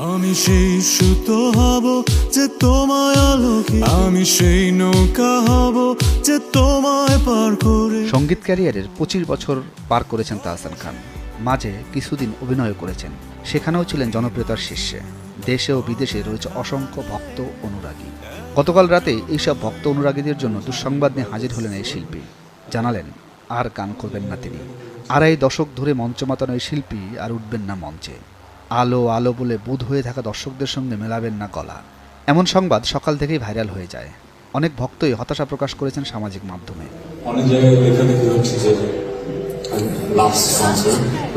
আমি সেই সুতো হব যে তোমায় আলোকে, আমি সেই নৌকা হব যে তোমায় পার করে। সঙ্গীত ক্যারিয়ারের 25 বছর পার করেছেন তাহসান খান। মাঝে কিছুদিন অভিনয় করেছেন, সেখানেও ছিলেন জনপ্রিয়তার শীর্ষে। দেশে ও বিদেশে রয়েছে অসংখ্য ভক্ত অনুরাগী। গতকাল রাতে এইসব ভক্ত অনুরাগীদের জন্য দুঃসংবাদ নিয়ে হাজির হলেন এই শিল্পী। জানালেন আর গান করবেন না তিনি। 2.5 দশক ধরে মঞ্চ মাতানো এই শিল্পী আর উঠবেন না মঞ্চে। আলো আলো বলে বুঁদ হয়ে থাকা দর্শকদের সঙ্গে মেলাবেন না গলা। এমন সংবাদ সকাল থেকেই ভাইরাল হয়ে যায়। অনেক ভক্তই হতাশা প্রকাশ করেছেন সামাজিক মাধ্যমে। অনেক জায়গায় লেখা দেখতে হচ্ছে যে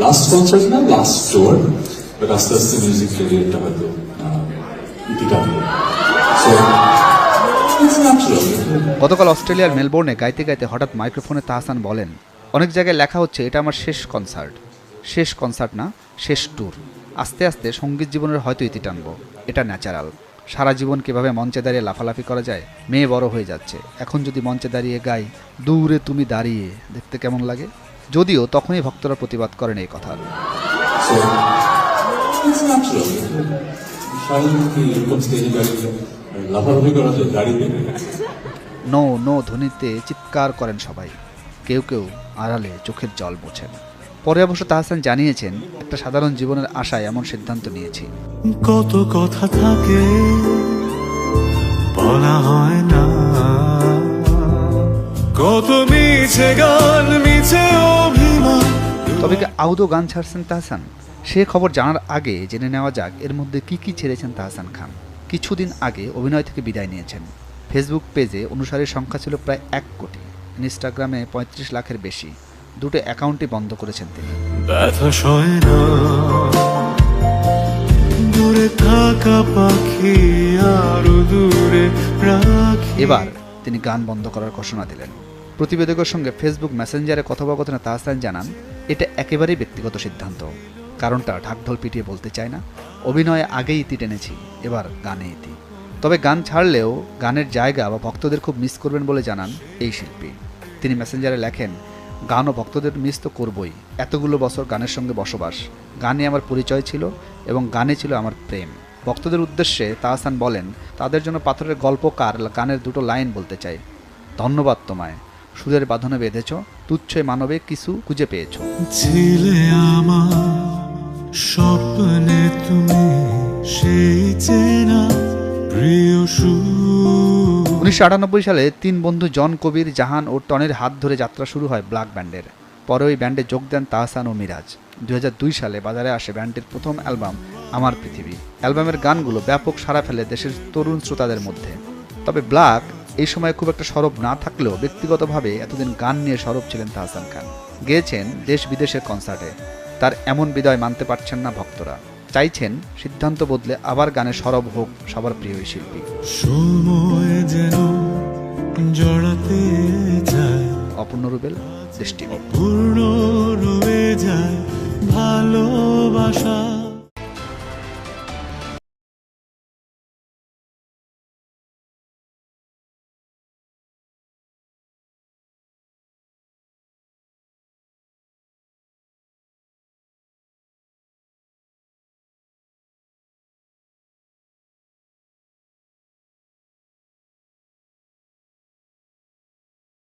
লাস্ট কনসার্ট না লাস্ট টুর, বাট আস্তে আস্তে মিউজিক ক্যারিয়ারটা হয়তো ইতি টানবে। গতকাল অস্ট্রেলিয়ার মেলবোর্নে গাইতে গাইতে হঠাৎ মাইক্রোফোনে তাহসান বলেন, অনেক জায়গায় লেখা হচ্ছে এটা আমার শেষ কনসার্ট না, শেষ ট্যুর। আস্তে আস্তে সঙ্গীত জীবনের হয়তো ইতি টানবো, এটা ন্যাচারাল। সারা জীবন কীভাবে মঞ্চে দাঁড়িয়ে লাফালাফি করা যায়, মেয়ে বড় হয়ে যাচ্ছে, এখন যদি মঞ্চে দাঁড়িয়ে গাই দূরে তুমি দাঁড়িয়ে, দেখতে কেমন লাগে। যদিও তখনই ভক্তরা প্রতিবাদ করেন এই কথার। নো নো ধ্বনিতে চিৎকার করেন সবাই, কেউ কেউ আড়ালে চোখের জল মোছেন। পরে অবশ্য তাহসান জানিয়েছেন, একটা সাধারণ জীবনের আশায় এমন সিদ্ধান্ত নিয়েছি। কত কথা থাকে বলা হয় না, কত মিছে গান মিছে অভিমান। তবে কি আদৌ গান ছাড়ছেন তাহসান? সে খবর জানার আগে জেনে নেওয়া যাক এর মধ্যে কি ছেড়েছেন তাহসান খান। কিছুদিন আগে অভিনয় থেকে বিদায় নিয়েছেন। ফেসবুক পেজে অনুসারীর সংখ্যা ছিল প্রায় 1 কোটি, ইনস্টাগ্রামে 35 লাখের বেশি। দুটো অ্যাকাউন্টই বন্ধ করেছেন তিনি। ব্যথা সয় না দূরে থাকা পাখি আরো দূরে রাখি। এবার তিনি গান বন্ধ করার ঘোষণা দিলেন। প্রতিবেদকের সঙ্গে ফেসবুক মেসেঞ্জারে কথোপকথনে তাহসান জানান, এটা একেবারেই ব্যক্তিগত সিদ্ধান্ত। কারণটা ঢাকঢোল পিটিয়ে বলতে চায় না। অভিনয়ে আগেই ইতি টেনেছি, এবার গানে ইতি। তবে গান ছাড়লেও গানের জায়গা বা ভক্তদের খুব মিস করবেন বলে জানান এই শিল্পী। তিনি মেসেঞ্জারে লেখেন, গান ও ভক্তদের মিস তো করবই। এতগুলো বছর গানের সঙ্গে বসবাস, গানে আমার পরিচয় ছিল এবং গানে ছিল আমার প্রেম। ভক্তদের উদ্দেশ্যে তাহসান বলেন, তাদের জন্য পাথরের গল্পকার গানের 2টো লাইন বলতে চাই। ধন্যবাদ তোমায়, সুরের বাঁধনে বেঁধেছ, তুচ্ছই মানবে কিছু খুঁজে পেয়েছ। ছিলে আমার স্বপ্নে তুমি সেই চেনা প্রিয় সুর। 1998 সালে 3 বন্ধু জন কবির, জাহান ও টনির হাত ধরে যাত্রা শুরু হয় ব্ল্যাক ব্যান্ডের। পরে ওই ব্যান্ডে যোগ দেন তাহসান ও মিরাজ। 2002 সালে বাজারে আসে ব্যান্ডের প্রথম অ্যালবাম আমার পৃথিবী। অ্যালবামের গানগুলো ব্যাপক সাড়া ফেলে দেশের তরুণ শ্রোতাদের মধ্যে। তবে ব্ল্যাক এই সময় খুব একটা সরব না থাকলেও ব্যক্তিগতভাবে এতদিন গান নিয়ে সরব ছিলেন তাহসান খান। গেয়েছেন দেশ বিদেশের কনসার্টে। তার এমন বিদায় মানতে পারছেন না ভক্তরা, চাইছেন সিদ্ধান্ত বদলে আবার গানে সরব হোক সবার প্রিয় এই শিল্পী। সময় যেন জড়াতে যায়, অপূর্ণ রুবেল, দেশ টিভি। পূর্ণ রয়ে যায় ভালোবাসা।